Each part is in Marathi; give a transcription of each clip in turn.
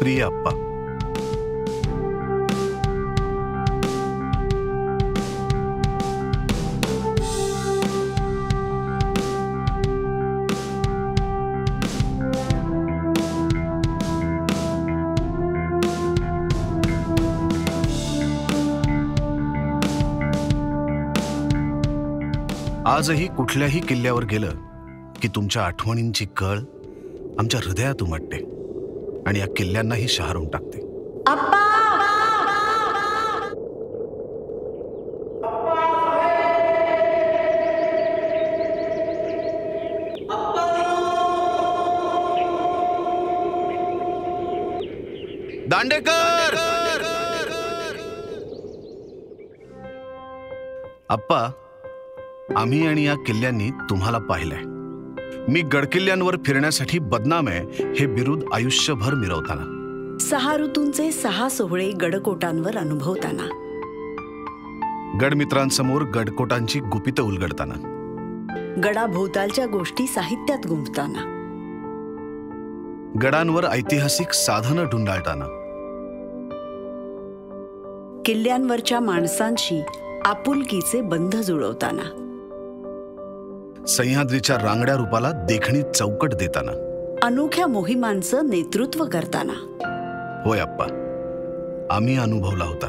प्रिय अप्पा, आजही कुठल्याही किल्ल्यावर गेलं की तुमच्या आठवणींची कळ आमच्या हृदयात उमटते आणि या किल्ल्यांनाही शहारून टाकते. दांडेकर! अप्पा, आम्ही आणि या किल्ल्यांनी तुम्हाला पाहिलंय. मी गडकिल्ल्यांवर फिरण्यासाठी बदनाम आहे हे बिरुद आयुष्यभर मिरवताना, 6 ऋतूंचे 6 सोहळे गडकोटांवर अनुभवताना, गडमित्रांसमोर गडकोटांची गुपितं उलगडताना, गडाभोवतालच्या गोष्टी साहित्यात गुंफताना, गडांवर ऐतिहासिक साधनं ढुंडाळताना, किल्ल्यांवरच्या माणसांशी आपुलकीचे बंध जुळवताना, सह्याद्रीच्या रांगड्या रूपाला देखणी चौकट देताना, अनोख्या मोहिमांचं नेतृत्व करताना. होय अप्पा, आम्ही अनुभवला होता.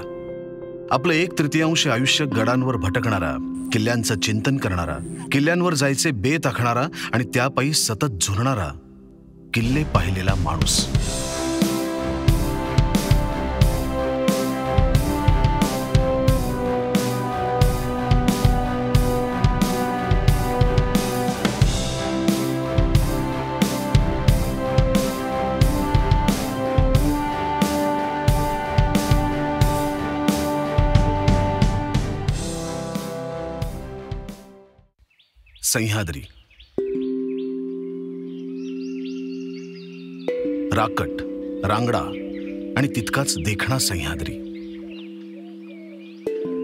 आपलं 1/3 आयुष्य गडांवर भटकणारा, किल्ल्यांचं चिंतन करणारा, किल्ल्यांवर जायचे बेत आखणारा आणि त्यापायी सतत झुरणारा किल्ले पाहिलेला माणूस. सह्याद्री, राकट, रांगडा आणि तितकाच देखणा सह्याद्री,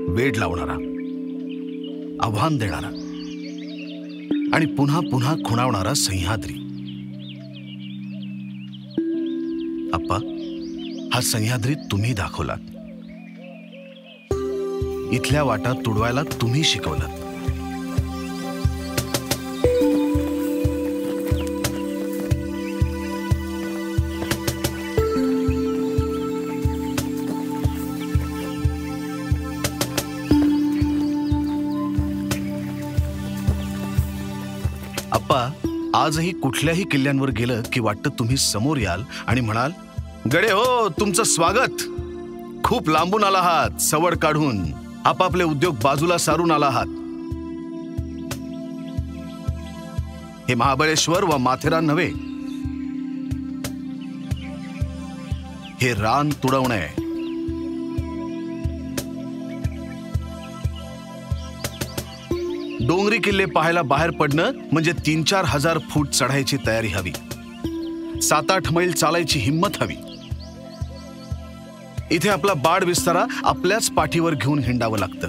वेड लावणारा, आव्हान देणारा आणि पुन्हा पुन्हा खुणावणारा सह्याद्री. अप्पा, हा सह्याद्री तुम्ही दाखवलात. इथल्या वाटा तुडवायला तुम्ही शिकवलात. अप्पा, आजही कुठल्याही किल्ल्यांवर गेलं की वाटतं तुम्ही समोर याल आणि म्हणाल, गडे हो, तुमचं स्वागत. खूप लांबून आला आहात, सवड काढून आपापले उद्योग बाजूला सारून आला आहात. हे महाबळेश्वर व माथेरान नव्हे, हे रान तुडवणे. डोंगरी किल्ले पाहायला बाहेर पडणं म्हणजे 3-4 हजार फूट चढायची तयारी हवी, 7-8 मैल चालायची हिंमत हवी. इथे आपला बाड विस्तारा आपल्याच पाठीवर घेऊन हिंडावं लागतं.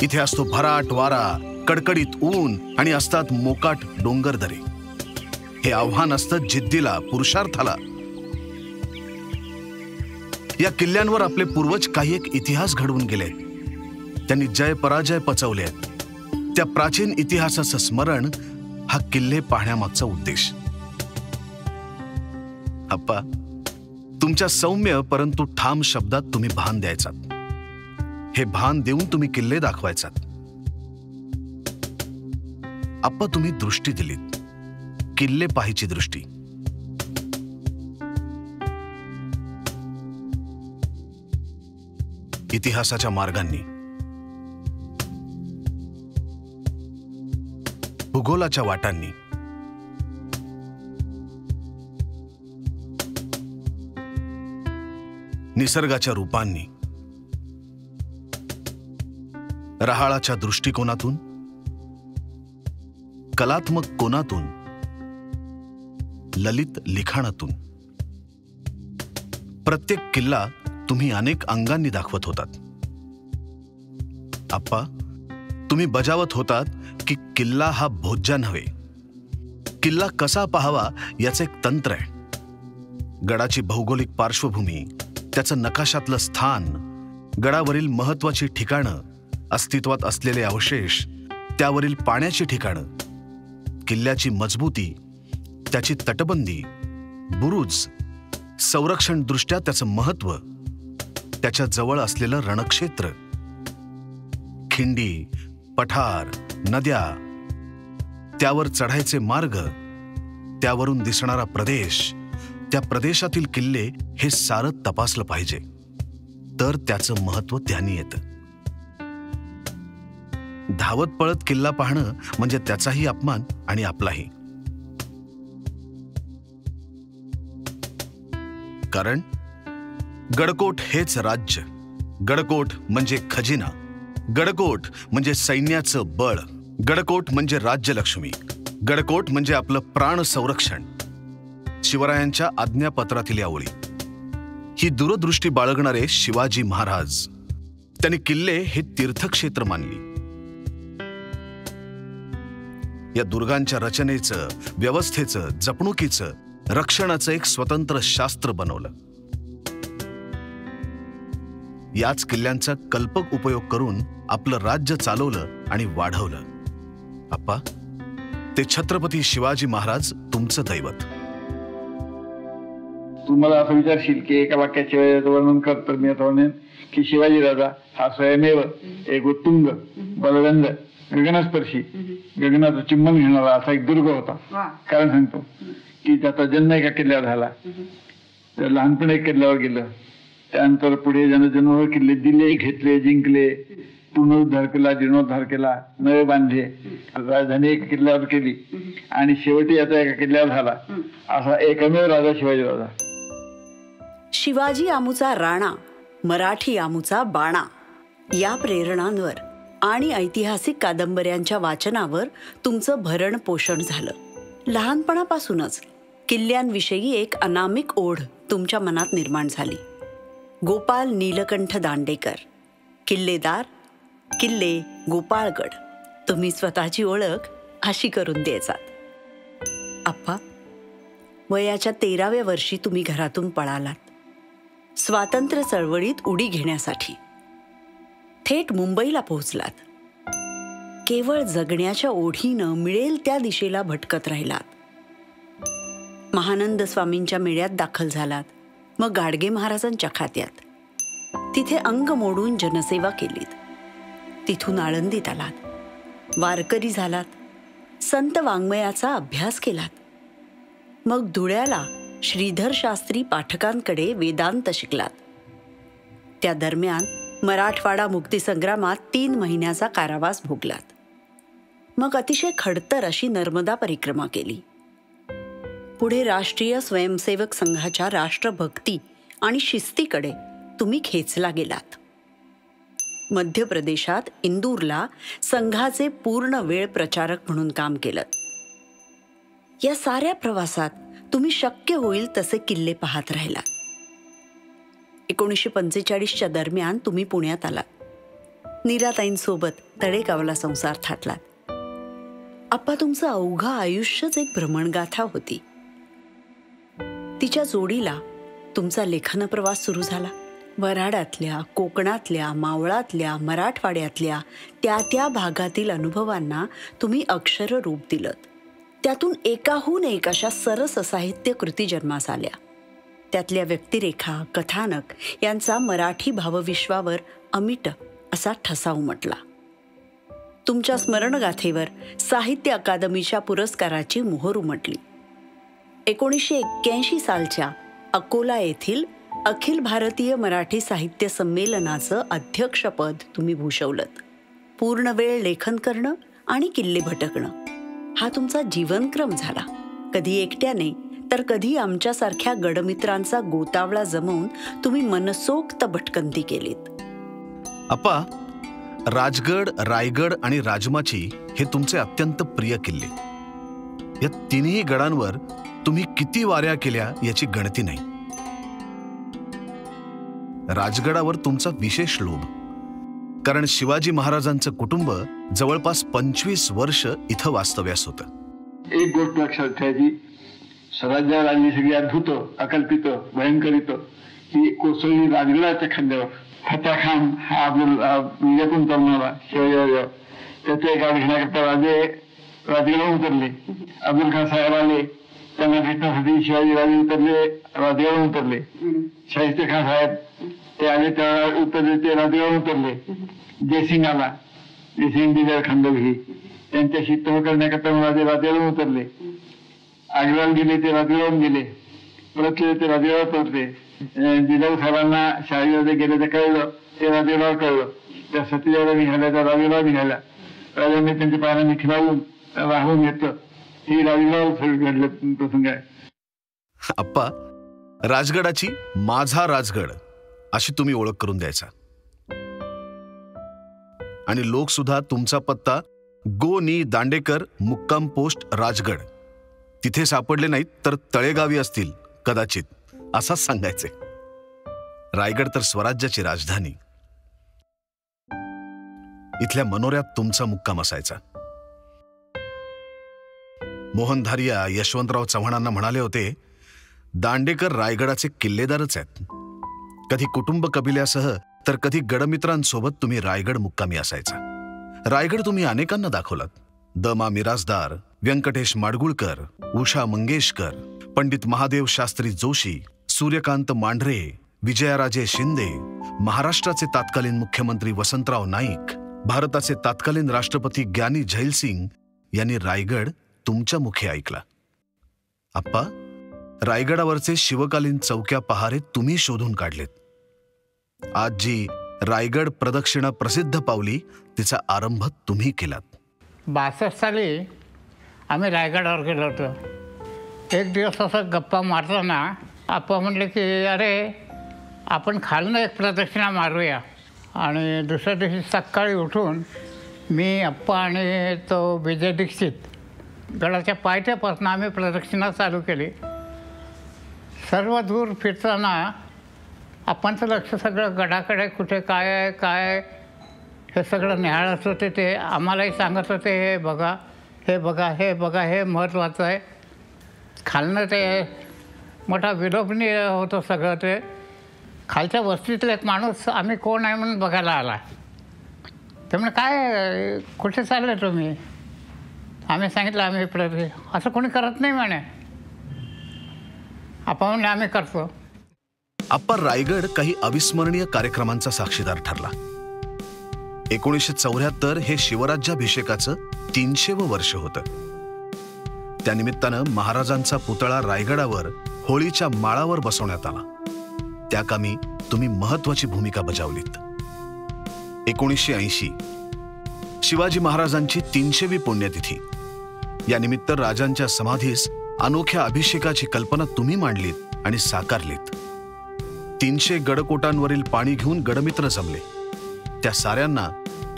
इथे असतो भराट वारा, कडकडीत ऊन आणि असतात मोकाट डोंगर दरे. हे आव्हान असतं जिद्दीला, पुरुषार्थाला. या किल्ल्यांवर आपले पूर्वज काही एक इतिहास घडवून गेलेत. त्यांनी जय पराजय पचवले. त्या प्राचीन इतिहासाचं स्मरण हा किल्ले पाहण्यामागचा उद्देश. अप्पा, तुमच्या सौम्य परंतु ठाम शब्दात तुम्ही भान द्यायचात. हे भान देऊन तुम्ही किल्ले दाखवायचात. अप्पा, तुम्ही दृष्टी दिलीत, किल्ले पाहायची दृष्टी. इतिहासाच्या मार्गांनी, भूगोलाच्या वाटांनी, निसर्गाच्या रूपांनी, रहाळाच्या दृष्टिकोनातून, कलात्मक कोनातून, ललित लिखाणातून प्रत्येक किल्ला तुम्ही अनेक अंगांनी दाखवत होतात. आप्पा, तुम्ही बजावत होतात की किल्ला हा भोज्या नव्हे, किल्ला कसा पाहावा याचं एक तंत्र आहे. गडाची भौगोलिक पार्श्वभूमी, त्याचं नकाशातलं स्थान, गडावरील महत्वाची ठिकाणं, अस्तित्वात असलेले अवशेष, त्यावरील पाण्याची ठिकाणं, किल्ल्याची मजबूती, त्याची तटबंदी, बुरुज, संरक्षण दृष्ट्या त्याचं महत्व, त्याच्या जवळ असलेलं रणक्षेत्र, खिंडी, पठार, नद्या, त्यावर चढायचे मार्ग, त्यावरून दिसणारा प्रदेश, त्या प्रदेशातील किल्ले, हे सारं तपासलं पाहिजे. तर त्याचं महत्व त्यांनी येतं. धावत पळत किल्ला पाहणं म्हणजे त्याचाही अपमान आणि आपलाही. कारण गडकोट हेच राज्य. गडकोट म्हणजे खजिना. गडकोट म्हणजे सैन्याचं बळ. गडकोट म्हणजे राज्यलक्ष्मी. गडकोट म्हणजे आपलं प्राण संरक्षण. शिवरायांच्या आज्ञापत्रातील या ओळी. ही दूरदृष्टी बाळगणारे शिवाजी महाराज. त्यांनी किल्ले हे तीर्थक्षेत्र मानली. या दुर्गांच्या रचनेचं, व्यवस्थेचं, जपणुकीचं, रक्षणाचं एक स्वतंत्र शास्त्र बनवलं. याच किल्ल्यांचा कल्पक उपयोग करून आपलं राज्य चालवलं आणि वाढवलं. आप्पा, ते छत्रपती शिवाजी महाराज तुमचं दैवत. तुम्हाला असं विचारशील की एका वाक्याचे वर्णन करतो, मी आता म्हणेन की शिवाजी राजा हा स्वयमेव एक उत्तुंग, बलवंत, गगनस्पर्शी, गगनाचं चुंबन घेणारा असा एक दुर्ग होता. कारण सांगतो की त्याचा जन्म एका किल्ल्यावर झाला. तर लहानपणी एक किल्ल्यावर गेलं. त्यानंतर पुढे जनजन्म किल्ले दिले, घेतले, जिंकले, पुनरुद्धार केला, जीर्णोद्धार केला, नवे बांधले, राजधानी एका किल्ल्यावर केली आणि शेवटी आता एका किल्ल्यावर झाला. असा एकमेव राजा शिवाजी राजा. शिवाजी आमुचा राणा, मराठी आमुचा बाणा या प्रेरणांवर आणि ऐतिहासिक कादंबऱ्यांच्या वाचनावर तुमचं भरण पोषण झालं. लहानपणापासूनच किल्ल्यांविषयी एक अनामिक ओढ तुमच्या मनात निर्माण झाली. गोपाल नीलकंठ दांडेकर, किल्लेदार, किल्ले, गोपाळगड, तुम्ही स्वतःची ओळख अशी करून द्यायचात. आप्पा, वयाच्या 13व्या वर्षी तुम्ही घरातून पळालात. स्वातंत्र्य चळवळीत उडी घेण्यासाठी थेट मुंबईला पोहोचलात. केवळ जगण्याच्या ओढीनं मिळेल त्या दिशेला भटकत राहिलात. महानंद स्वामींच्या मेळ्यात दाखल झालात. मग गाडगे महाराजांच्या खात्यात. तिथे अंग मोडून जनसेवा केलीत. तिथून आळंदीत आलात. वारकरी झालात. संत वाङ्मयाचा अभ्यास केलात. मग धुळ्याला श्रीधर शास्त्री पाठकांकडे वेदांत शिकलात. त्या दरम्यान मराठवाडा मुक्तीसंग्रामात 3 महिन्याचा कारावास भोगलात. मग अतिशय खडतर अशी नर्मदा परिक्रमा केली. पुढे राष्ट्रीय स्वयंसेवक संघाच्या राष्ट्रभक्ती आणि शिस्तीकडे तुम्ही खेचला गेलात. मध्य प्रदेशात इंदूरला संघाचे पूर्ण वेळ प्रचारक म्हणून काम केलं. या साऱ्या प्रवासात तुम्ही शक्य होईल तसे किल्ले पाहत राहिलात. 1945च्या दरम्यान तुम्ही पुण्यात आलात. नीराताईंसोबत तळेगावला संसार थाटलात. आप्पा, तुमचं अवघं आयुष्यच एक भ्रमणगाथा होती. तिच्या जोडीला तुमचा लेखन प्रवास सुरू झाला. वऱ्हाडातल्या, कोकणातल्या, मावळातल्या, मराठवाड्यातल्या त्या भागातील अनुभवांना तुम्ही अक्षररूप दिलत. त्यातून एकाहून एक अशा सरस साहित्य कृती जन्मास आल्या. त्यातल्या व्यक्तिरेखा, कथानक यांचा मराठी भावविश्वावर अमिट असा ठसा उमटला. तुमच्या स्मरणगाथेवर साहित्य अकादमीच्या पुरस्काराची मोहर उमटली. 1981 सालच्या अकोला येथील अखिल भारतीय मराठी साहित्य संमेलनाचं अध्यक्षपद तुम्ही भूषवलत. पूर्ण वेळ लेखन करणं आणि किल्ले भटकणं हा तुमचा जीवनक्रम झाला. कधी एकट्याने तर कधी आमच्यासारख्या गडमित्रांचा गोतावळा जमवून तुम्ही मनसोक्त भटकंती केलीत. अप्पा, राजगड, रायगड आणि राजमाची हे तुमचे अत्यंत प्रिय किल्ले. या तिन्ही गडांवर तुम्ही किती वाऱ्या केल्या याची गणती नाही. राजगडावर तुमचा विशेष लोभ, कारण शिवाजी महाराजांचं कुटुंब जवळपास 25 वर्ष इथं वास्तव्यास होतं. एक गोष्ट लक्षात ठेवायची स्वराज्यावर आलेली सगळी अद्भुत, अकल्पित, भयंकरित ही कोसळली राजगडाच्या खांद्यावर. फत्या खान हा विजयातून तरुणाला शिवाजी, त्याचे गाव घेण्याकरता राजे राजगडावर उतरले. अब्दुल खान साहेब आले, त्यांना भेटण्यासाठी शिवाजी राजे उतरले, राजगडावर उतरले. शाहिस्ते खान साहेब ते आले, त्या उतरले, ते राजगडावर उतरले. जयसिंग आला, जयसिंग बिजय खांडवी त्यांच्याशी तह करण्याकरता राजे राजगडावर उतरले. आग्र्याला गेले, ते राजगडावर गेले, परतले, ते राजगडावर परतले. जिजाऊ साहेबांना शहाजीराजे गेले ते कळलं, ते राजगडावर कळलं. त्या सतीजाला निघाल्या, त्या राजगडावर निघाल्या. राजांनी त्यांच्या पायाने खिलावून राहून घेतलं. ही राजगडावर घडलं प्रसंग आहे. आप्पा, राजगडाची माझा राजगड अशी तुम्ही ओळख करून द्यायचा. आणि लोक सुद्धा तुमचा पत्ता गो नी दांडेकर मुक्काम पोस्ट राजगड तिथे सापडले नाहीत तर तळेगावी असतील कदाचित असाच सांगायचे. रायगड तर स्वराज्याची राजधानी. इथल्या मनोऱ्यात तुमचा मुक्काम असायचा. मोहन धारिया यशवंतराव चव्हाणांना म्हणाले होते, दांडेकर रायगडाचे किल्लेदारच आहेत. कधी कुटुंब कबिल्यासह तर कधी गडमित्रांसोबत तुम्ही रायगड मुक्कामी असायचा. रायगड तुम्ही अनेकांना दाखवलात. द मा मिरासदार, व्यंकटेश माडगुळकर, उषा मंगेशकर, पंडित महादेव शास्त्री जोशी, सूर्यकांत मांढरे, विजयाराजे शिंदे, महाराष्ट्राचे तत्कालीन मुख्यमंत्री वसंतराव नाईक, भारताचे तत्कालीन राष्ट्रपती ग्यानी झैलसिंग यांनी रायगड तुमच्या मुखे ऐकला. आप्पा, रायगडावरचे शिवकालीन चौक्या पहारे तुम्ही शोधून काढलेत. आज जी रायगड प्रदक्षिणा प्रसिद्ध पावली तिचा आरंभ तुम्ही केलात. 62 साली आम्ही रायगडावर गेलो होतो. एक दिवस असं गप्पा मारताना आप्पा म्हणले की अरे आपण खालनं एक प्रदक्षिणा मारूया. आणि दुसऱ्या दिवशी सकाळी उठून मी, आप्पा आणि तो विजय दीक्षित गडाच्या पायथ्यापासून आम्ही प्रदक्षिणा चालू केली. सर्व दूर फिरताना आपणचं लक्ष सगळं गडाकडे, कुठे काय आहे काय हे सगळं निहाळत होते. ते आम्हालाही सांगत होते, हे बघा, हे बघा, हे बघा, हे महत्त्वाचं आहे. खालनं ते मोठा विलोभनीय होतं सगळं. ते खालच्या वस्तीतला एक माणूस आम्ही कोण आहे म्हणून बघायला आला. त्यामुळे काय, कुठे चालले तुम्ही? आम्ही सांगितलं आम्ही असं कोणी करत नाही म्हणे. आपण म्हणले आम्ही करतो. आप्पा, रायगड काही अविस्मरणीय कार्यक्रमांचा साक्षीदार ठरला. 1974 हे शिवराज्याभिषेकाचं 300वं वर्ष होतं. त्यानिमित्तानं महाराजांचा पुतळा रायगडावर होळीच्या माळावर बसवण्यात आला. त्या कामी तुम्ही महत्वाची भूमिका बजावलीत. 1980 शिवाजी महाराजांची 300वी पुण्यतिथी. या निमित्त राजांच्या समाधीस अनोख्या अभिषेकाची कल्पना तुम्ही मांडलीत आणि साकारलीत. 300 गडकोटांवरील पाणी घेऊन गडमित्र जमले. त्या साऱ्यांना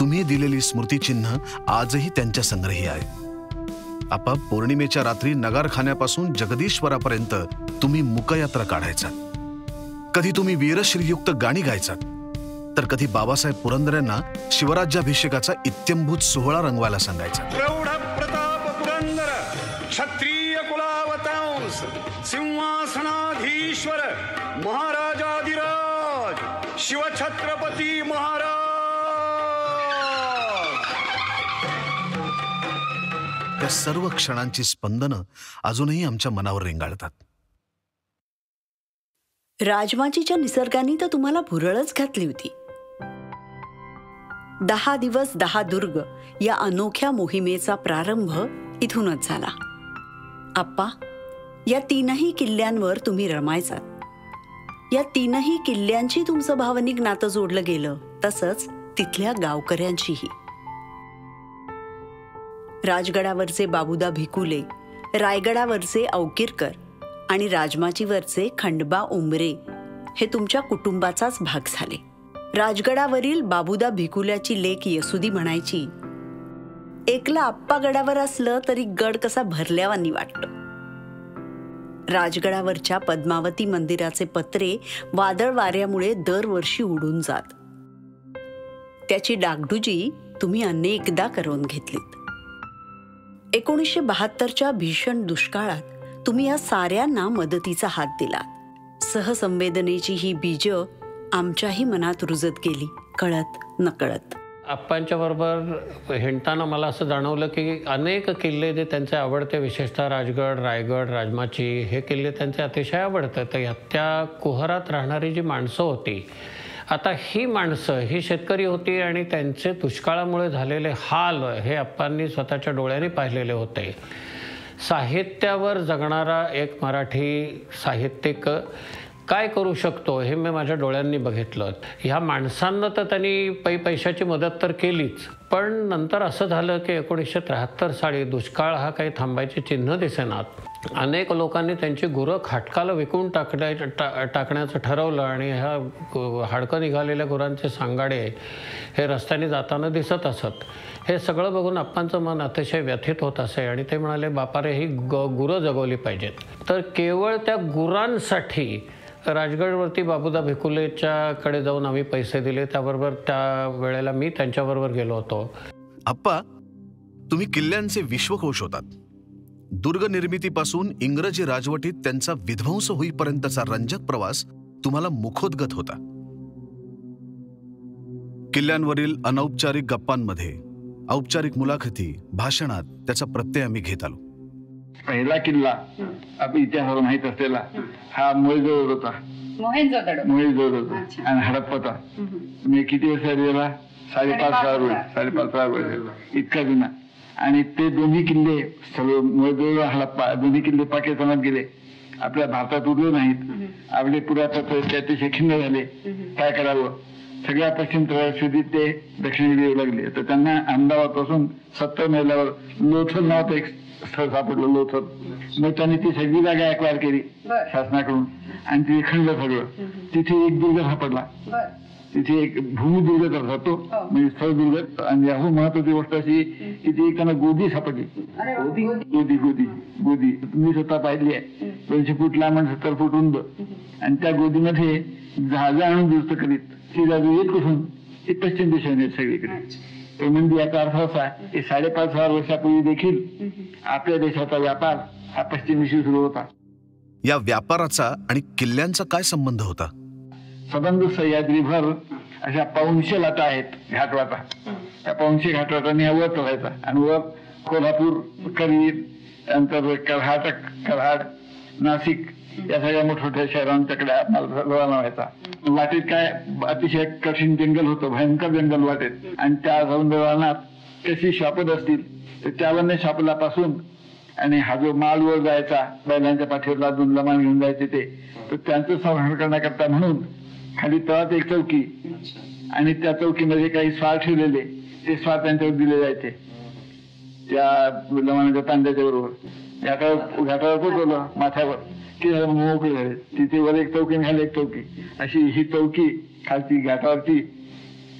तुम्ही दिलेली स्मृतिचिन्ह आजही त्यांच्या संग्रही आहे. आप्पा, पौर्णिमेच्या रात्री नगारखान्यापासून जगदीश्वरापर्यंत तुम्ही मुकयात्रा काढायचा. कधी तुम्ही वीरश्रीयुक्त गाणी गायचात, तर कधी बाबासाहेब पुरंदरेंना शिवराज्याभिषेकाचा इत्यंभूत सोहळा रंगवायला सांगायचा. प्रौढ प्रताप पुरंदर, क्षत्रिय कुलावतांस, सिंहासनाधीश्वर, महाराजाधिराज, शिवछत्रपती महाराज. त्या सर्व क्षणांची स्पंदनं अजूनही आमच्या मनावर रेंगाळतात. राजमाजीच्या निसर्गाने तर तुम्हाला भुरळच घातली होती. 10 दिवस 10 दुर्ग या अनोख्या मोहिमेचा प्रारंभ इथूनच झाला. आप्पा, या 3ही किल्ल्यांवर तुम्ही रमायचात. या 3ही किल्ल्यांची तुमचं भावनिक नातं जोडलं गेलं, तसंच तिथल्या गावकऱ्यांशीही. राजगडावरचे बाबुदा भिकुले, रायगडावरचे अवकिरकर आणि राजमाचीवरचे खंडबा उमरे हे तुमच्या कुटुंबाचाच भाग झाले. राजगडावरील बाबुदा भिकुल्याची लेक यसुदी म्हणायची, एकला आप्पा गडावर असलं तरी गड कसा भरल्यावानी वाटतं. राजगडावरच्या पद्मावती मंदिराचे पत्रे वादळ वाऱ्यामुळे दरवर्षी उडून जात. त्याची डागडुजी तुम्ही अनेकदा करून घेतलीत. 1972च्या भीषण दुष्काळात तुम्ही या साऱ्यांना मदतीचा हात दिला. सहसंवेदनेची ही बीज आमच्याही मनात रुजत गेली, कळत नकळत. आप्पांच्या बरोबर हिंडताना मला असं जाणवलं की अनेक किल्ले जे त्यांचे आवडते, विशेषतः राजगड, रायगड, राजमाची, हे किल्ले त्यांचे अतिशय आवडतात. तर त्या कुहारात राहणारी जी माणसं होती, आता ही माणसं ही शेतकरी होती आणि त्यांचे दुष्काळामुळे झालेले हाल हे आप्पांनी स्वतःच्या डोळ्यांनी पाहिलेले होते. साहित्यावर जगणारा एक मराठी साहित्यिक काय करू शकतो हे मी माझ्या डोळ्यांनी बघितलं. ह्या माणसांना तर त्यांनी पैशाची मदत तर केलीच, पण नंतर असं झालं की 1973 साली दुष्काळ हा काही थांबायचे चिन्ह दिसेनात. अनेक लोकांनी त्यांची गुरं खाटकाला विकून टाकण्याचं ठरवलं आणि ह्या हाडकं निघालेल्या गुरांचे सांगाडे हे रस्त्याने जाताना दिसत असत. हे सगळं बघून आप्पांचं मन अतिशय व्यथित होत असे आणि ते म्हणाले, बापारे, ही गुरं जगवली पाहिजेत. तर केवळ त्या गुरांसाठी राजगडवरती बाबूदा भिकुलेच्याकडे जाऊन आम्ही पैसे दिले. त्याबरोबर त्या वेळेला मी त्यांच्याबरोबर गेलो होतो. आप्पा, तुम्ही किल्ल्यांचे विश्वकोश होतात. दुर्ग निर्मितीपासून इंग्रजी राजवटीत त्यांचा विध्वंस होईपर्यंतचा रंजक प्रवास तुम्हाला मुखोद्गत होता. किल्ल्यांवरील अनौपचारिक गप्पांमध्ये, औपचारिक मुलाखती, भाषणात त्याचा प्रत्यय आम्ही घेत आलो. पहिला किल्ला आपल्या इतिहासावर माहित असलेला हा मोहेंजोदडो होता. मोहेंजोदडो होता आणि हडप्पाचा. मी किती वर्ष गेला? 5.5 वर्ष इतका जुना. आणि ते दोन्ही किल्ले सगळं मोहेंजोदडो, हडप्पा दोन्ही किल्ले पाकिस्तानात गेले, आपल्या भारतात उरले नाहीत. आपले पुरातत्व अतिशय खिन्न झाले. काय करावं? सगळ्या पश्चिम शोधित ते दक्षिणेकडे येऊ लागले. तर त्यांना अहमदाबादपासून 70 मैलावर लोथर नावाचं एक स्थळ सापडलं, लोथर. मग त्यांनी ती सगळी जागा एक्वायर केली शासनाकडून आणि ती खंड सगळं. तिथे एक दुर्ग सापडला, तिथे एक भूमिदुर्ग करत होतो, म्हणजे स्थळदुर्ग. आणि याहून महत्वाची गोष्ट अशी की ती त्यांना गोदी सापडली. गोदी गोदी गोदी मी स्वतः पाहिली आहे. 200 फूट लांब आणि 70 फूट रुंद. आणि त्या गोदीमध्ये जहाज आणून दुरुस्त करीत. ती जादू येत कुठून? ती पश्चिम दिशेने सगळीकडे. तो म्हणजे याचा अर्थ असा की 5,500 वर्षापूर्वी देखील आपल्या देशाचा व्यापार हा पश्चिमेशी सुरू होता. या व्यापाराचा आणि किल्ल्यांचा काय संबंध होता? सबंध सह्याद्रीभर अशा 500 लाटा आहेत घाटवाटा. त्या 500 घाटवाटाने वर चढायचा आणि वर कोल्हापूर, करीर, नंतर कराड, नाशिक या सगळ्या मोठमोठ्या शहरांच्याकडे रवाना व्हायचा. वाटेत काय अतिशय कठीण जंगल होतं, भयंकर जंगल वाटेत. आणि त्या सौंदर्यात कशी शापद असतील तर त्यावरने शापलापासून आणि हा जो माल वर जायचा, बैलांच्या पाठीवर लादून लमान घेऊन जायचे ते, तर त्यांचं संरक्षण करण्याकरता म्हणून खाली तळात एक चौकी आणि त्या चौकीमध्ये काही स्वार ठेवलेले, ते स्वार त्यांच्यावर दिले जायचे त्या लमानाच्या तांड्याच्या बरोबर. घाटावर पोचवलं माथ्यावर की मोकळे झाले. तिथे वर एक चौकी आणि खाली एक चौकी, अशी ही चौकी खालची घाटावरची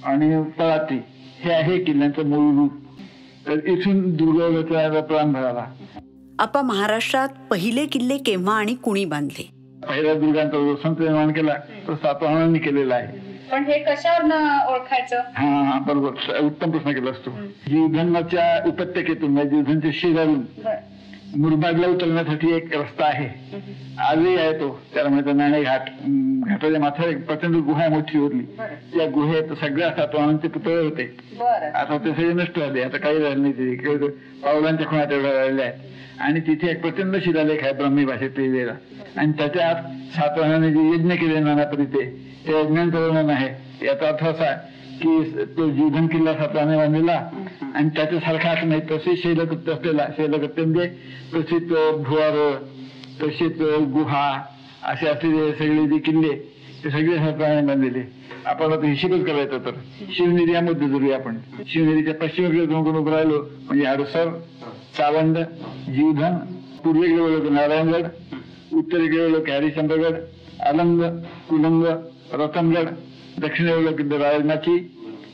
आणि तळाची, हे आहे किल्ल्यांचं मूळ रूप. तर इथून दुर्ग प्रारंभ झाला. आप्पा, महाराष्ट्रात पहिले किल्ले केव्हा आणि कुणी बांधले? पहिल्या दुर्गांचा जो संत निर्माण केला तो सातवाहनांनी केलेला आहे. पण हे कशावर ओळखायचं? हा बरोबर, उत्तम प्रश्न केला असतो. जीवधनाच्या उपत्यकेतून म्हणजे जीवधनच्या शेजारून मुरबाडला उतरण्यासाठी एक रस्ता आहे, आजही आहे तो. त्याला म्हणतात नाणे घाट. घाटाच्या माथ्यावर एक प्रचंड गुहा मोठी होती. त्या गुहेत सगळ्या सातवाहनांचे पुतळे होते. आता ते सगळे नष्ट झाले, आता काही राहिले नाही. तिथे पावलांच्या खुणा तेवढ्या राहिल्या आहेत. आणि तिथे एक प्रचंड शिलालेख आहे ब्राह्मी भाषेत लिहिलेला. आणि त्याच्यात सातवाहनाने जे यज्ञ केले नानापरी ते यज्ञांचं वर्णन आहे. याचा अर्थ असा की तो जीवधन किल्ला सातवाहनाने बांधलेला आणि त्याच्यासारखा नाही तसे शैलकृत्य असलेला, शैलकृत्य म्हणजे तसेच भुवार, तसेच गुहा असे असलेले सगळे जे किल्ले ते सगळे सातवाहनाने बांधलेले. आपण आता हिशेबच करायचं तर शिवनेरी यामध्ये धरूया आपण. शिवनेरीच्या पश्चिमेकडे जाऊन उभं राहिलो म्हणजे हडसर, चावंड, जीवधन, पूर्वेकडे वळलो नारायणगड, उत्तरेकडे वळलो हरिश्चंद्रगड, अलंग, कुलंग, रतनगड, दक्षिणेकडे राजमाची,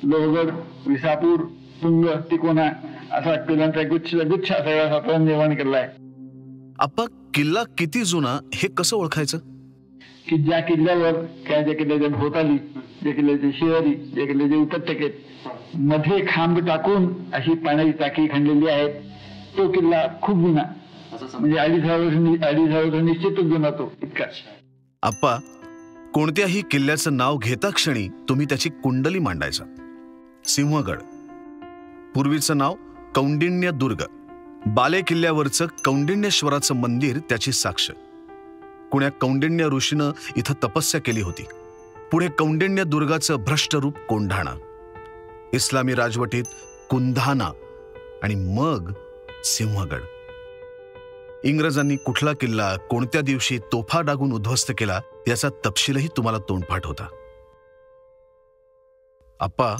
लोहगड, विसापूर, तुंग, तिकोना असा किल्ल्यांचा गुच्छ सगळा सातवाहन निर्माण केला आहे. आप्पा, किल्ला किती जुना हे कसं ओळखायचं? की ज्या किल्ल्यावर ज्या किल्ल्याच्या भोवताली, ज्या किल्ल्याच्या शेजारी, ज्या किल्ल्याच्या उपत्यकेत मध्ये खांब टाकून अशी पाण्याची टाकी खणलेली आहे, तो किल्ला खूप जुना. म्हणजे 2.5 वर्ष निश्चितच जुना तो इतकाच. आप्पा, कोणत्याही किल्ल्याचं नाव घेता क्षणी तुम्ही त्याची कुंडली मांडायचा. सिंहगड, पूर्वीचं नाव कौंडिण्य दुर्ग, बाले किल्ल्यावरचं कौंडिण्येश्वराचं मंदिर त्याची साक्ष. कुण्या कौंडिण्य ऋषीनं इथं तपस्या केली होती. पुढे कौंडिण्य दुर्गाचं भ्रष्ट रूप कोंढाणा, इस्लामी राजवटीत कुंधाना आणि मग सिंहगड. इंग्रजांनी कुठला किल्ला कोणत्या दिवशी तोफा डागून उद्ध्वस्त केला याचा तपशीलही तुम्हाला तोंडपाठ होता. आप्पा,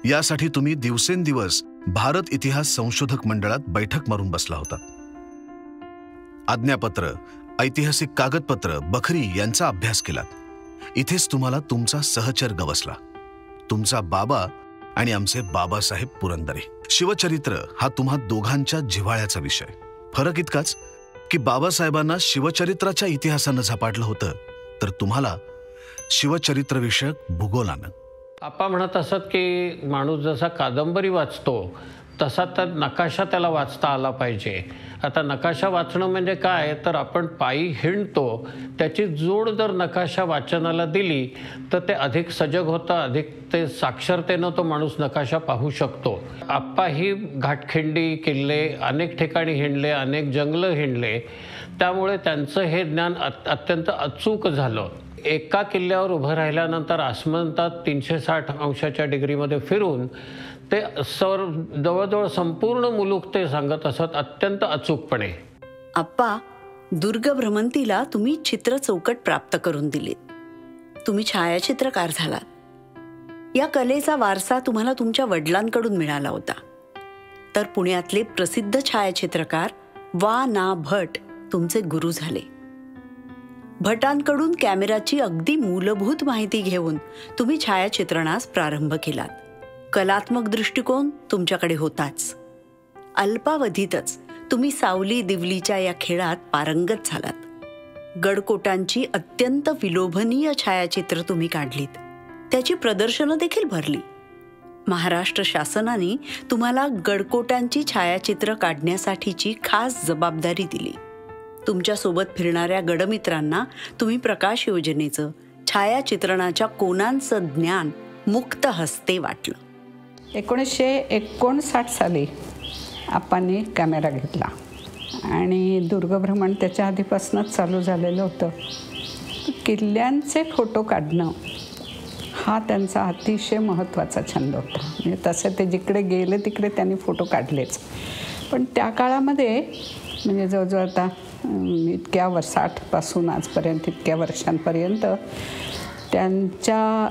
यासाठी तुम्ही दिवसेंदिवस भारत इतिहास संशोधक मंडळात बैठक मारून बसला होता. आज्ञापत्र, ऐतिहासिक कागदपत्र, बखरी यांचा अभ्यास केला. इथेच तुम्हाला तुमचा सहचर गवसला, तुमचा बाबा आणि आमचे बाबासाहेब पुरंदरे. शिवचरित्र हा तुम्हा दोघांच्या जिव्हाळ्याचा विषय. फरक इतकाच की बाबासाहेबांना शिवचरित्राच्या इतिहासानं झपाटलं होतं, तर तुम्हाला शिवचरित्रविषयक भूगोलानं. आप्पा म्हणत असत की माणूस जसा कादंबरी वाचतो तसा तर नकाशा त्याला वाचता आला पाहिजे. आता नकाशा वाचणं म्हणजे काय, तर आपण पायी हिंडतो त्याची जोड जर नकाशा वाचनाला दिली तर ते अधिक सजग होतं, अधिक ते साक्षरतेनं तो माणूस नकाशा पाहू शकतो. आप्पा ही घाटखिंडी, किल्ले अनेक ठिकाणी हिंडले, अनेक जंगलं हिंडले, त्यामुळे त्यांचं हे ज्ञान अत्यंत अचूक झालं. एका किल्ल्यावर उभं राहिल्यानंतर आसमंतात 360 अंशाच्या डिग्रीमध्ये फिरून ते जवळजवळ संपूर्ण मुलूक ते सांगत असत, अत्यंत अचूकपणे. आप्पा, दुर्ग भ्रमंतीला तुम्ही चित्र चौकट प्राप्त करून दिलीत. तुम्ही छायाचित्रकार झालात. या कलेचा वारसा तुम्हाला तुमच्या वडिलांकडून मिळाला होता. तर पुण्यातले प्रसिद्ध छायाचित्रकार वा ना भट तुमचे गुरु झाले. भटांकडून कॅमेराची अगदी मूलभूत माहिती घेऊन तुम्ही छायाचित्रणास प्रारंभ केलात. कलात्मक दृष्टिकोन तुमच्याकडे होताच. अल्पावधीतच तुम्ही सावली दिवलीच्या या खेळात पारंगत झालात. गडकोटांची अत्यंत विलोभनीय छायाचित्र तुम्ही काढलीत. त्याची प्रदर्शनं देखील भरली. महाराष्ट्र शासनाने तुम्हाला गडकोटांची छायाचित्र काढण्यासाठीची खास जबाबदारी दिली. तुमच्यासोबत फिरणाऱ्या गडमित्रांना तुम्ही प्रकाश योजनेचं, छायाचित्रणाच्या कोनांचं ज्ञान मुक्त हस्ते वाटलं. 1959 साली आप्पांनी कॅमेरा घेतला आणि दुर्गभ्रमण त्याच्या आधीपासूनच चालू झालेलं होतं. किल्ल्यांचे फोटो काढणं हा त्यांचा अतिशय महत्त्वाचा छंद होता. म्हणजे तसे ते जिकडे गेले तिकडे त्यांनी फोटो काढलेच. पण त्या काळामध्ये म्हणजे जवळजवळ आता 60पासून आजपर्यंत इतक्या वर्षांपर्यंत त्यांच्या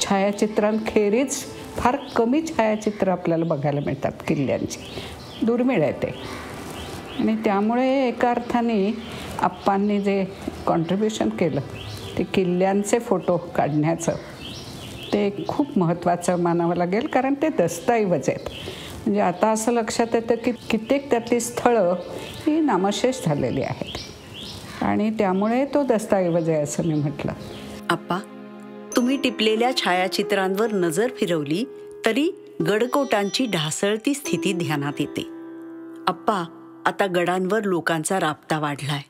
छायाचित्रांखेरीज फार कमी छायाचित्र आपल्याला बघायला मिळतात किल्ल्यांची. दुर्मिळ आहे ते. आणि त्यामुळे एका अर्थाने आप्पांनी जे कॉन्ट्रीब्युशन केलं ते किल्ल्यांचे फोटो काढण्याचं, ते खूप महत्त्वाचं मानावं लागेल. कारण ते दस्तऐवज आहेत. म्हणजे आता असं लक्षात येतं की कित्येक त्यातली स्थळं ही नामशेष झालेली आहेत आणि त्यामुळे तो दस्तऐवज आहे असं मी म्हटलं. आप्पा, तुम्ही टिपलेल्या छायाचित्रांवर नजर फिरवली तरी गडकोटांची ढासळती स्थिती ध्यानात येते. आप्पा, आता गडांवर लोकांचा राबता वाढलाय.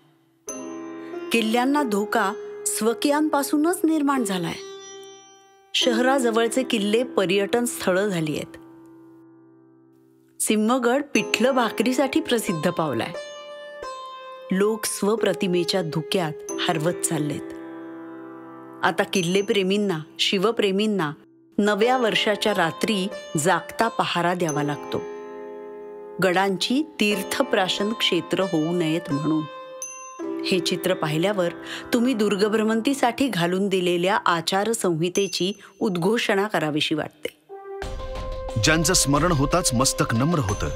किल्ल्यांना धोका स्वकीयांपासूनच निर्माण झालाय. शहराजवळचे किल्ले पर्यटन स्थळं झाली आहेत. सिंहगड पिठलं भाकरीसाठी प्रसिद्ध पावलाय. लोक स्वप्रतिमेच्या धुक्यात हरवत चाललेत. आता किल्लेप्रेमींना, शिवप्रेमींना नव्या वर्षाच्या रात्री जागता पहारा द्यावा लागतो. गडांची तीर्थप्राशन क्षेत्र होऊ नयेत म्हणून. हे चित्र पाहिल्यावर तुम्ही दुर्गभ्रमंतीसाठी घालून दिलेल्या आचारसंहितेची उद्घोषणा करावीशी वाटते. ज्यांचं स्मरण होताच मस्तक नम्र होतं,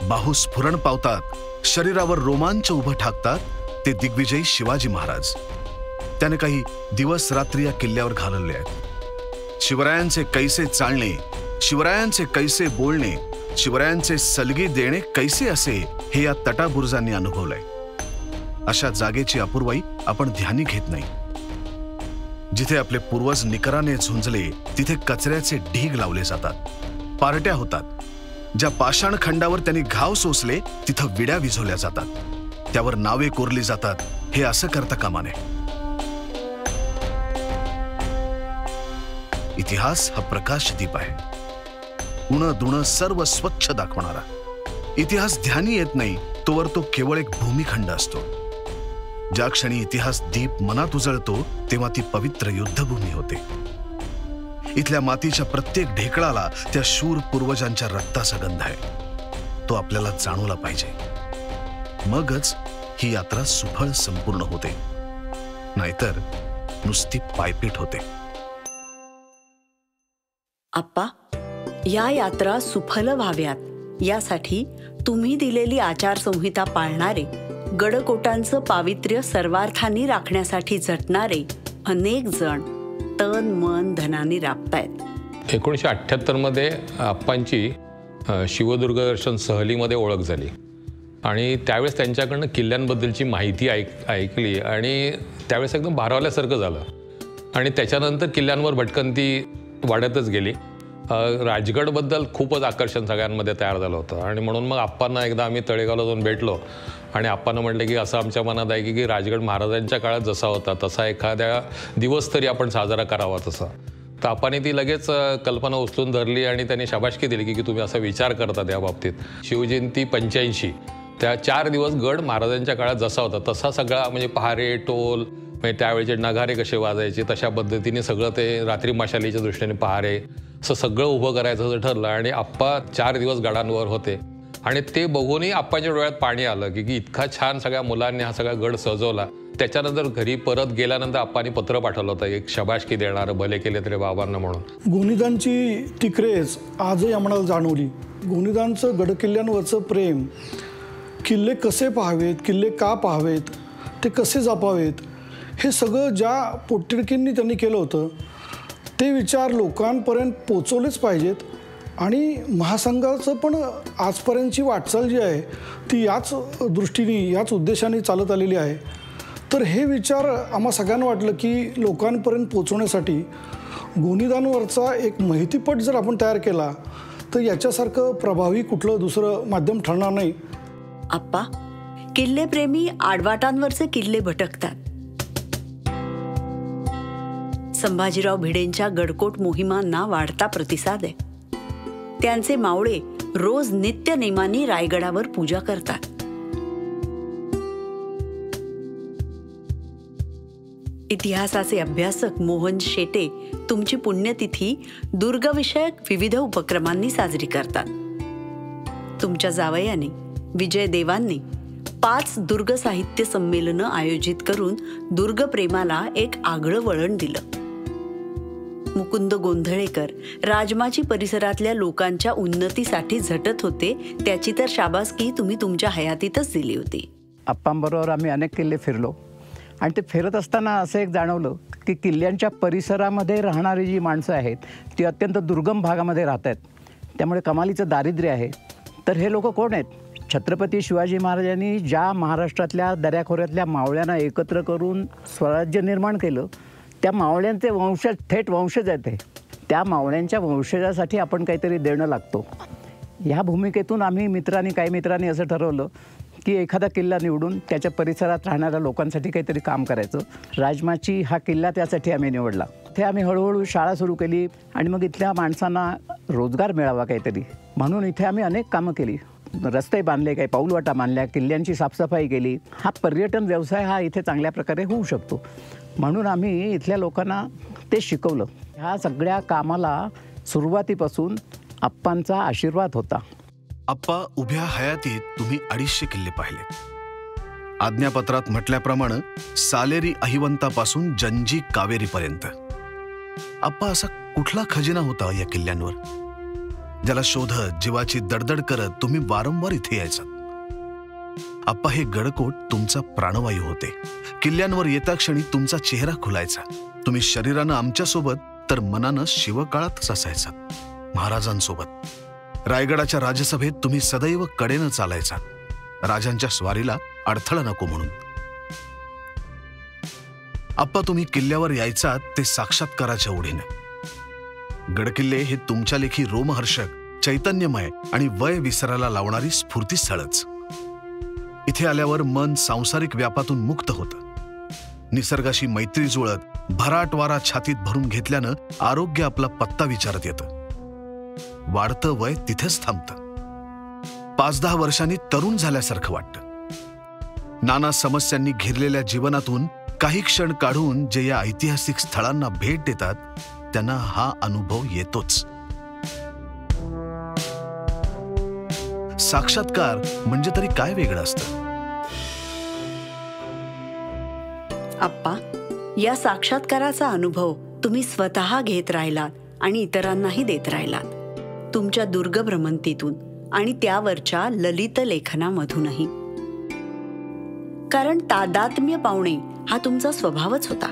बाहू स्फुरण पावतात, शरीरावर रोमांच उभं ठाकतात ते दिग्विजयी शिवाजी महाराज. त्याने काही दिवस रात्री या किल्ल्यावर घालवले आहेत. शिवरायांचे कैसे चालणे, शिवरायांचे कैसे बोलणे, शिवरायांचे सलगी देणे कैसे असे हे या तटाबुर्जांनी अनुभवलंय. अशा जागेची अपूर्वाई आपण ध्यानी घेत नाही. जिथे आपले पूर्वज निकराने झुंजले तिथे कचऱ्याचे ढीग लावले जातात, पार्ट्या होतात, ज्या पाषाण खंडावर त्यांनी घाव सोसले तिथं विड्या विझवल्या जातात, त्यावर नावे कोरली जातात. हे असं करता कामा नये. इतिहास हा प्रकाशदीप आहे, उणं दुणं सर्व स्वच्छ दाखवणारा. इतिहास ध्यानी येत नाही तोवर तो केवळ एक भूमिखंड असतो. ज्या क्षणी इतिहास दीप मनात उजळतो तेव्हा ती पवित्र युद्धभूमी होते. इथल्या मातीच्या प्रत्येक ढेकळाला त्या शूर पूर्वजांच्या रक्ताचा गंध आहे. तो आपल्याला जाणवला पाहिजे. मगच ही यात्रा सुफळ संपूर्ण होते, नाहीतर नुसती पायपीट होते. आप्पा, या यात्रा सुफल व्हाव्यात यासाठी तुम्ही दिलेली आचारसंहिता पाळणारे, गडकोटांचं पावित्र्य सर्वार्थांनी राखण्यासाठी झटणारे अनेक जण तन मन धनाने राबतायत. 1978 आप्पांची शिवदुर्ग दर्शन सहलीमध्ये ओळख झाली आणि त्यावेळेस त्यांच्याकडनं किल्ल्यांबद्दलची माहिती ऐकली आणि त्यावेळेस एकदम भारावल्यासारखं झालं. आणि त्याच्यानंतर किल्ल्यांवर भटकंती वाढतच गेली. राजगडबद्दल खूपच आकर्षण सगळ्यांमध्ये तयार झालं होतं आणि म्हणून मग आप्पांना एकदा आम्ही तळेगावला जाऊन भेटलो आणि आप्पांना म्हटलं की असं आमच्या मनात आहे की राजगड महाराजांच्या काळात जसा होता तसा एखाद्या दिवस तरी आपण साजरा करावा तसा. तर आप्पांनी ती लगेच कल्पना उचलून धरली आणि त्यांनी शाबासकी दिली की तुम्ही असा विचार करतात या बाबतीत. शिवजयंती 85 त्या 4 दिवस गड महाराजांच्या काळात जसा होता तसा सगळा, म्हणजे पहारे, टोल, म्हणजे त्यावेळेचे नगारे कसे वाजायचे तशा पद्धतीने सगळं ते रात्री मशालीच्या दृष्टीने पहारे असं सगळं उभं करायचं असं ठरलं. आणि आप्पा 4 दिवस गडांवर होते आणि ते बघूनही आप्पांच्या डोळ्यात पाणी आलं की इतका छान सगळ्या मुलांनी हा सगळा गड सजवला. त्याच्यानंतर घरी परत गेल्यानंतर आप्पांनी पत्र पाठवलं होतं एक शाबासकी देणारं, भले केले तरी बाबांना म्हणून. गोनीदांची ती क्रेज आजही आम्हाला जाणवली. गोनीदांचं गडकिल्ल्यांवरचं प्रेम, किल्ले कसे पाहावेत, किल्ले का पाहावेत, ते कसे जपावेत, हे सगळं ज्या पोटतिडकींनी त्यांनी केलं होतं ते विचार लोकांपर्यंत पोचवलेच पाहिजेत. आणि महासंघाचं पण आजपर्यंतची वाटचाल जी आहे ती याच दृष्टीने, याच उद्देशाने चालत आलेली आहे. तर हे विचार आम्हा सगळ्यांना वाटलं की लोकांपर्यंत पोचवण्यासाठी गोनीदांवरचा एक माहितीपट जर आपण तयार केला तर याच्यासारखं प्रभावी कुठलं दुसरं माध्यम ठरणार नाही. आप्पा, किल्लेप्रेमी आडवाटांवरचे किल्ले भटकतात. संभाजीराव भिडेंच्या गडकोट मोहिमांना वाढता प्रतिसाद आहे. त्यांचे मावळे रोज नित्य नेमाने रायगडावर पूजा करतात. इतिहासाचे अभ्यासक मोहन शेटे तुमची पुण्यतिथी दुर्गविषयक विविध उपक्रमांनी साजरी करतात. तुमच्या जावयाने विजय देवांनी 5 दुर्ग साहित्य संमेलनं आयोजित करून दुर्गप्रेमाला एक आगळं वळण दिलं. मुकुंद गोंधळेकर राजमाची परिसरातल्या लोकांच्या उन्नतीसाठी झटत होते, त्याची तर शाबासकी तुम्ही तुमच्या हयातीतच दिली होती. आप्पांबरोबर आम्ही अनेक किल्ले फिरलो आणि ते फिरत असताना असं एक जाणवलं की किल्ल्यांच्या परिसरामध्ये राहणारी जी माणसं आहेत ती अत्यंत दुर्गम भागामध्ये राहत आहेत. त्यामुळे कमालीचं दारिद्र्य आहे. तर हे लोक कोण आहेत? छत्रपती शिवाजी महाराजांनी ज्या महाराष्ट्रातल्या दऱ्याखोऱ्यातल्या मावळ्यांना एकत्र करून स्वराज्य निर्माण केलं त्या मावळ्यांचे वंशज, थेट वंशज आहेत ते. त्या मावळ्यांच्या वंशजासाठी आपण काहीतरी देणं लागतो. ह्या भूमिकेतून आम्ही काही मित्रांनी असं ठरवलं की एखादा किल्ला निवडून त्याच्या परिसरात राहणाऱ्या लोकांसाठी काहीतरी काम करायचं. राजमाची हा किल्ला त्यासाठी आम्ही निवडला. ते आम्ही हळूहळू शाळा सुरू केली आणि मग इथल्या माणसांना रोजगार मिळावा काहीतरी म्हणून इथे आम्ही अनेक कामं केली. रस्ते बांधले, काही पाऊलवाटा बांधल्या, किल्ल्यांची साफसफाई केली. हा पर्यटन व्यवसाय हा इथे चांगल्या प्रकारे होऊ शकतो म्हणून आम्ही इथल्या लोकांना ते शिकवलं. ह्या सगळ्या कामाला सुरुवातीपासून आप्पांचा आशीर्वाद होता. आप्पा उभ्या हयातीत तुम्ही 250 किल्ले पाहिले. आज्ञापत्रात म्हटल्याप्रमाणे सालेरी अहिवंतापासून जंजी कावेरीपर्यंत. आप्पा असा कुठला खजिना होता या किल्ल्यांवर ज्याला शोधत जीवाची दडदड करत तुम्ही वारंवार इथे यायचात? आप्पा, हे गडकोट तुमचा प्राणवायू होते. किल्ल्यांवर येता क्षणी तुमचा चेहरा खुलायचा. तुम्ही शरीरानं आमच्यासोबत तर मनानं शिवकाळातच असायचात, महाराजांसोबत. रायगडाच्या राजसभेत तुम्ही सदैव कडेनं चालायचा, राजांच्या स्वारीला अडथळा नको म्हणून. आप्पा, तुम्ही किल्ल्यावर यायचात ते साक्षात्काराच्या ओढीनं. गडकिल्ले हे तुमच्या लेखी रोमहर्षक चैतन्यमय आणि वय विसरायला लावणारी स्फूर्तीस्थळच. इथे आल्यावर मन सांसारिक व्यापातून मुक्त होतं. निसर्गाशी मैत्री जुळत भराट वारा छातीत भरून घेतल्यानं आरोग्य आपला पत्ता विचारत येतं. वाढतं वय तिथेच थांबतं. 5-10 वर्षांनी तरुण झाल्यासारखं वाटतं. नाना समस्यांनी घेरलेल्या जीवनातून काही क्षण काढून जे या ऐतिहासिक स्थळांना भेट देतात त्यांना हा अनुभव येतोच. साक्षात्कार म्हणजे तरी काय वेगळं असतं? आप्पा, या साक्षात्काराचा अनुभव तुम्ही स्वतः घेत राहिलात आणि इतरांनाही देत राहिलात. तुमच्या दुर्ग भ्रमंतीतून आणि त्यावरच्या ललित लेखनामधूनही. कारण तादात्म्य पावणे हा तुमचा स्वभावच होता.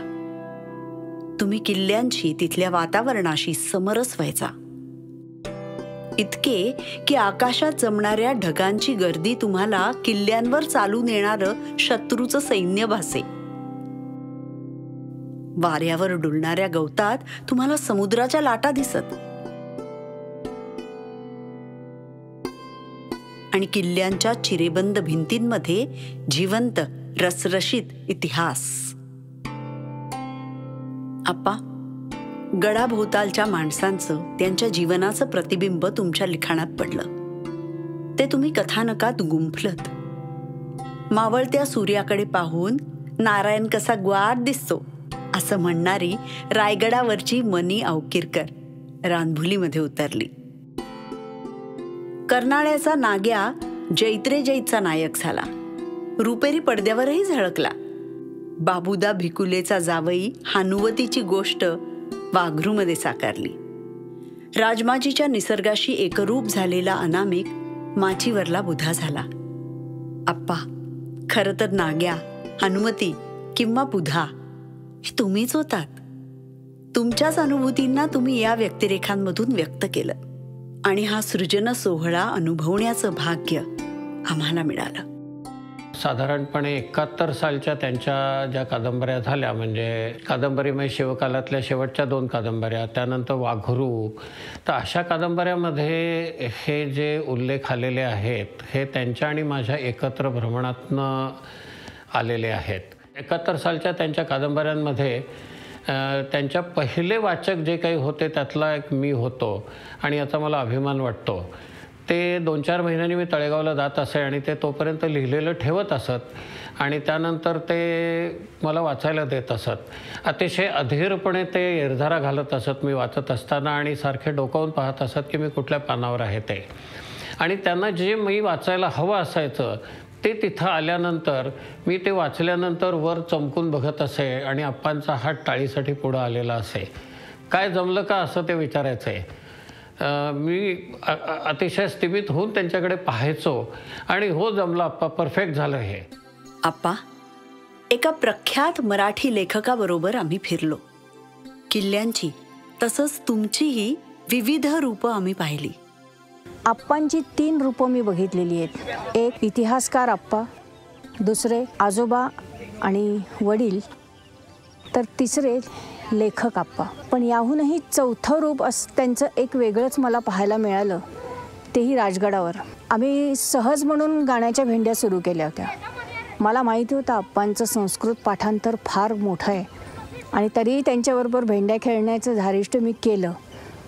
तुम्ही किल्ल्यांशी तिथल्या वातावरणाशी समरस व्हायचा. इतके की आकाशात जमणाऱ्या ढगांची गर्दी तुम्हाला किल्ल्यांवर चालून येणारं शत्रूचं सैन्य भासे. वाऱ्यावर डुलणाऱ्या गवतात तुम्हाला समुद्राच्या लाटा दिसत. आणि किल्ल्यांच्या चिरेबंद भिंतींमध्ये जिवंत रसरशीत इतिहास. आप्पा, गडाभोवतालच्या माणसांचं, त्यांच्या जीवनाचं प्रतिबिंब तुमच्या लिखाणात पडलं. ते तुम्ही कथानकात गुंफलत. मावळत्या सूर्याकडे पाहून नारायण कसा ग्वार दिसतो असं म्हणणारी रायगडावरची मनी अवकिरकर रानभुलीमध्ये उतरली. कर्नाळ्याचा नाग्या जैत्रे जैतचा नायक झाला. रुपेरी पडद्यावरही झळकला. बाबुदा भिकुलेचा जावई हानुवतीची गोष्ट वाघरूमध्ये साकारली. राजमाजीच्या निसर्गाशी एकरूप झालेला अनामिक माचीवरला बुधा झाला. आप्पा, खरं तर नाग्या, हनुमती किंवा बुधा हे तुम्हीच होतात. तुमच्याच अनुभूतींना तुम्ही या व्यक्तिरेखांमधून व्यक्त केलं आणि हा सृजन सोहळा अनुभवण्याचं भाग्य आम्हाला मिळालं. साधारणपणे 71 सालच्या त्यांच्या ज्या कादंबऱ्या झाल्या, म्हणजे कादंबरीमय शिवकालातल्या शेवटच्या 2 कादंबऱ्या, त्यानंतर वाघरू, तर अशा कादंबऱ्यांमध्ये हे जे उल्लेख आलेले आहेत हे त्यांच्या आणि माझ्या एकत्र भ्रमणातनं आलेले आहेत. 71 सालच्या त्यांच्या कादंबऱ्यांमध्ये त्यांच्या पहिले वाचक जे काही होते त्यातला एक मी होतो आणि याचा मला अभिमान वाटतो. ते 2-4 महिन्यांनी मी तळेगावला जात असे आणि ते तोपर्यंत लिहिलेलं ठेवत असत आणि त्यानंतर ते मला वाचायला देत असत. अतिशय अधीरपणे ते एरझारा घालत असत मी वाचत असताना आणि सारखे डोकावून पाहत असत की मी कुठल्या पानावर आहे ते. आणि त्यांना जे मी वाचायला हवं असायचं ते तिथं आल्यानंतर मी ते वाचल्यानंतर वर चमकून बघत असे आणि आप्पांचा हात टाळीसाठी पुढं आलेला असे. काय जमलं का असं ते विचारायचं आहे. मी अतिशय स्थिमित होऊन त्यांच्याकडे पाहायचो आणि हो जमलं आप्पा, परफेक्ट झालं हे. आप्पा, एका प्रख्यात मराठी लेखकाबरोबर आम्ही फिरलो. किल्ल्यांची तसंच तुमचीही विविध रूपं आम्ही पाहिली. आप्पांची 3 रूपं मी बघितलेली आहेत. एक इतिहासकार आप्पा, दुसरे आजोबा आणि वडील, तर तिसरे लेखक आप्पा. पण याहूनही 4थं रूप त्यांचं एक वेगळंच मला पाहायला मिळालं, तेही राजगडावर. आम्ही सहज म्हणून गाण्याच्या भेंड्या सुरू केल्या होत्या. मला माहिती होतं आप्पांचं संस्कृत पाठांतर फार मोठं आहे आणि तरीही त्यांच्याबरोबर भेंड्या खेळण्याचं धारिष्ट मी केलं.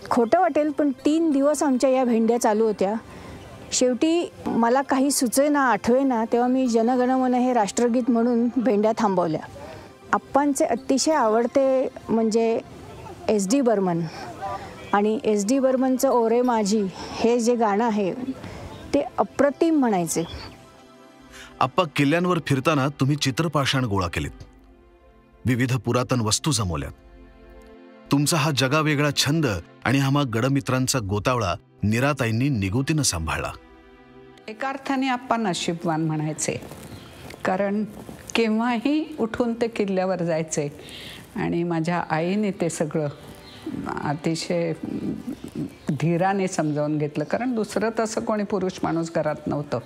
खोटं वाटेल पण 3 दिवस आमच्या या भेंड्या चालू होत्या. शेवटी मला काही सुचेना आठवेना तेव्हा मी जनगणमन हे राष्ट्रगीत म्हणून भेंड्या थांबवल्या. आप्पांचे अतिशय आवडते म्हणजे SD बर्मन आणि SD बर्मनचं ओरे माझी हे जे गाणं आहे ते अप्रतिम म्हणायचे. आप्पा, किल्ल्यांवर फिरताना तुम्ही चित्रपाषाण गोळा केलीत, विविध पुरातन वस्तू जमवल्यात. तुमचा हा जगावेगळा छंद आणि हा गडमित्रांचा गोतावळा निराताईंनी निगुतीनं सांभाळला. एका अर्थाने आप्पा नशीबवान म्हणायचे, कारण केव्हाही उठून ते किल्ल्यावर जायचे आणि माझ्या आईने ते सगळं अतिशय धीराने समजावून घेतलं. कारण दुसरं तसं कोणी पुरुष माणूस घरात नव्हतं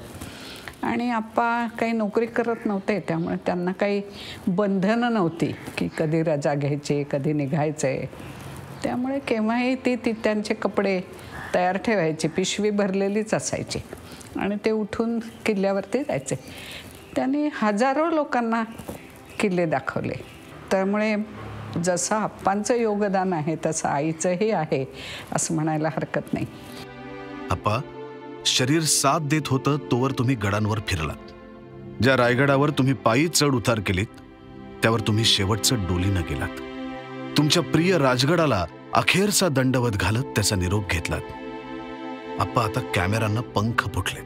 आणि आप्पा काही नोकरी करत नव्हते, त्यामुळे त्यांना काही बंधनं नव्हती की कधी रजा घ्यायची, कधी निघायचे. त्यामुळे केव्हाही ती त्यांचे कपडे तयार ठेवायची, पिशवी भरलेलीच असायची आणि ते उठून किल्ल्यावरती जायचे. त्यांनी हजारो लोकांना किल्ले दाखवले. त्यामुळे जसं आप्पांचं योगदान आहे तसं आईचंही आहे असं म्हणायला हरकत नाही. आप्पा, शरीर साथ देत होतं तोवर तुम्ही गडांवर फिरलात. ज्या रायगडावर तुम्ही पायी चढ उतार केलीत त्यावर तुम्ही शेवटचं डोलीनं गेलात. तुमच्या प्रिय राजगडाला अखेरचा दंडवत घालत त्याचा निरोप घेतलात. आप्पा, आता कॅमेऱ्यांना पंख फुटले.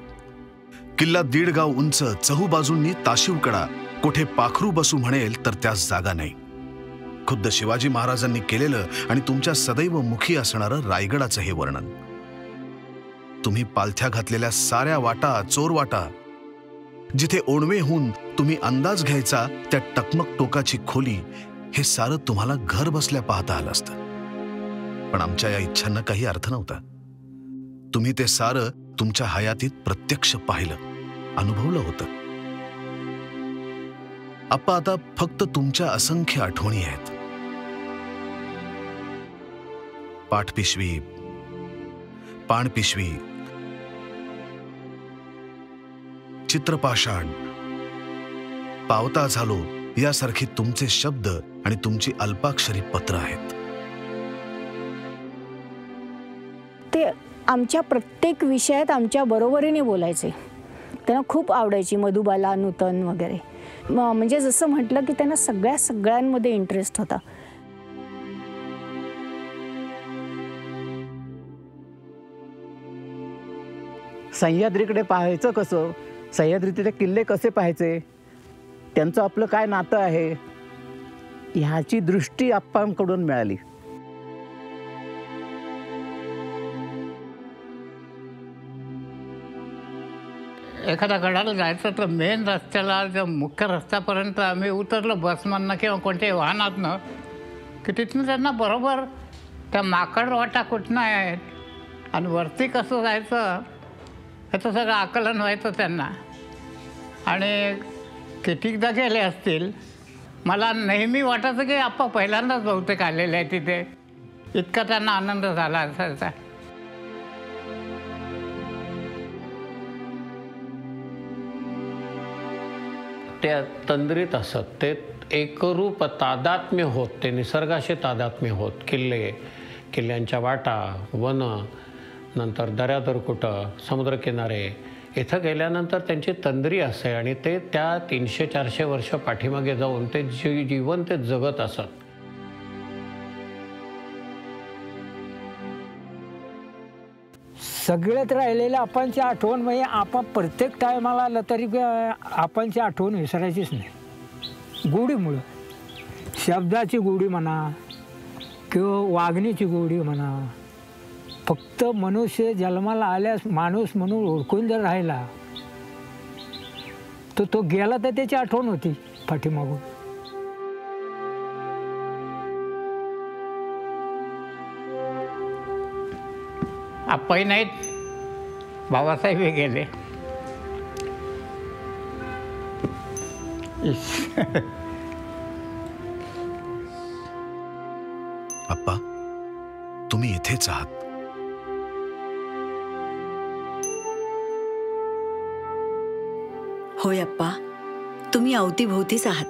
किल्ला 1.5 गाव उंच, चहूबाजूंनी ताशीवकडा, कोठे पाखरू बसू म्हणेल तर त्यास जागा नाही. खुद्द शिवाजी महाराजांनी केलेलं आणि तुमच्या सदैव मुखी असणारं रायगडाचं हे वर्णन. तुम्ही पालथ्या घातलेल्या साऱ्या वाटा, चोरवाटा, जिथे ओणवे होऊन तुम्ही अंदाज घ्यायचा त्या टकमक टोकाची खोली, हे सारं तुम्हाला घर बसल्या पाहता आलं असतं. पण आमच्या या इच्छांना काही अर्थ नव्हता. तुम्ही ते सारं तुमच्या हयातीत प्रत्यक्ष पाहिलं, अनुभवलं होतं. आप्पा, आता फक्त तुमच्या असंख्य आठवणी आहेत. पाठपिशवी, पाणपिशवी, चित्रपाषाण, पावता झालो यासारखी तुमचे शब्द आणि तुमची अल्पाक्षरी पत्र आहेत. ते आमच्या प्रत्येक विषयात आमच्या बरोबरीने बोलायचे. त्यांना खूप आवडायची मधुबाला, नूतन वगैरे. म्हणजे जसं म्हटलं की त्यांना सगळ्यांमध्ये इंटरेस्ट होता. सह्याद्रीकडे पाहायचं कसं, सह्याद्रीचे किल्ले कसे पाहायचे, त्यांचं आपलं काय नातं आहे, ह्याची दृष्टी आप्पांकडून मिळाली. एखाद्या गडाला जायचं तर मेन रस्त्याला, जो मुख्य रस्त्यापर्यंत आम्ही उतरलो बसमधनं किंवा कोणत्याही वाहनातनं, की तिथनं त्यांना बरोबर त्या माकड वाटा कुठनं आहेत आणि वरती कसं जायचं ह्याचं सगळं आकलन व्हायचं त्यांना. आणि कितीकदा गेले असतील, मला नेहमी वाटायचं की आप्पा पहिल्यांदाच बहुतेक आलेले आहे तिथे, इतका त्यांना आनंद झाला असायचा. त्या तंद्रीत असत, ते एकरूप तादात्म्य होत, ते निसर्गाशी तादात्म्य होत. किल्ल्यांच्या वाटा, वन, नंतर दऱ्या दरकुटं, समुद्रकिनारे, इथं गेल्यानंतर त्यांची तंद्री असे आणि ते त्या 300-400 वर्ष पाठीमागे जाऊन ते जीवन ते जगत असत. सगळ्यात राहिलेलं आपांची आठवण म्हणजे आपण प्रत्येक टायमाला आलं तरी आपांची आठवण विसरायचीच नाही. गोडीमुळं, शब्दाची गोडी म्हणा किंवा वागणीची गोडी म्हणा. फक्त मनुष्य जन्माला आल्यास माणूस म्हणून ओळखून जर राहिला तर तो गेला तर त्याची आठवण होती पाठीमागून. आप्पाही नाहीत, बाबासाहेब हे गेले. आप्पा, तुम्ही इथेच आहात. होय आप्पा, तुम्ही अवतीभोवतीच आहात.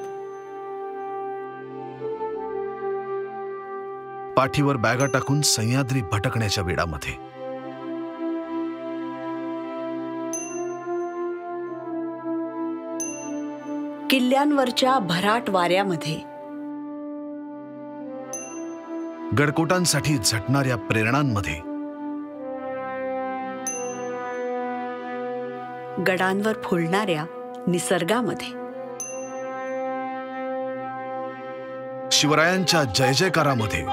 पाठीवर बॅगा टाकून सह्याद्री भटकण्याच्या वेडामध्ये. किल्ल्यांवरच्या भराट वाऱ्यामध्ये, गडकोटांसाठी झटणाऱ्या प्रेरणांमध्ये, गडांवर फुलणाऱ्या निसर्गामध्ये, शिवरायांच्या जय जयकारामध्ये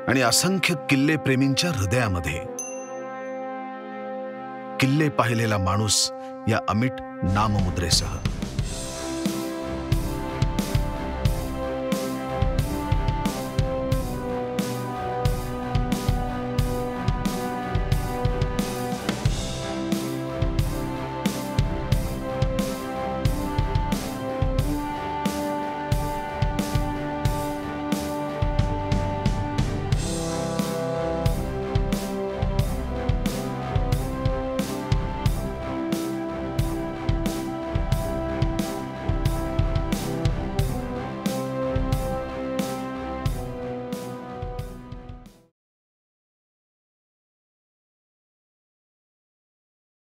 आणि असंख्य किल्ले प्रेमींच्या हृदयामध्ये. किल्ले पाहिलेला माणूस या अमिट नाममुद्रेसह.